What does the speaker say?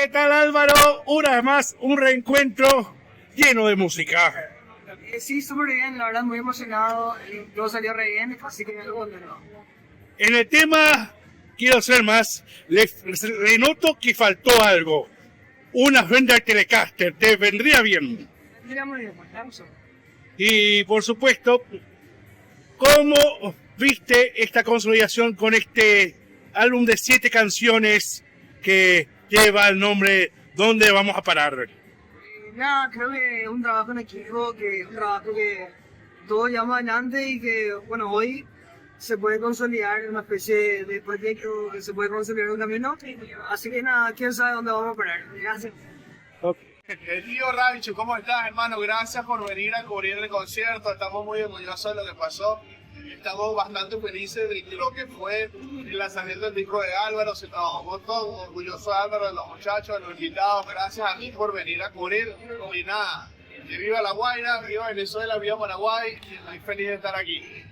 ¿Qué tal, Álvaro? Una vez más, un reencuentro lleno de música. Sí, súper bien, la verdad muy emocionado, todo salió re bien, así que algo contento. En el tema Quiero Ser Más, le noto que faltó algo. Una Fender Telecaster, te vendría bien. Mira, muy bien, vamos. Y por supuesto, ¿cómo viste esta consolidación con este álbum de 7 canciones que lleva el nombre ¿Dónde vamos a parar? Nada, creo que es un trabajo en equipo, que es un trabajo que todos llevamos adelante y que, bueno, hoy se puede consolidar una especie de proyecto, que se puede consolidar un camino. Así que nada, quién sabe dónde vamos a parar. Gracias. Tío Rancho, ¿cómo estás, hermano? Gracias por venir a cubrir el concierto. Estamos muy orgullosos de lo que pasó. Estamos bastante felices de lo que fue el lanzamiento del disco de Álvaro. Se trabajó todo, orgulloso de Álvaro, de los muchachos, de los invitados. Gracias a mí por venir a cubrir. Y nada, que viva La Guaira, viva Venezuela, viva Paraguay. Estoy feliz de estar aquí.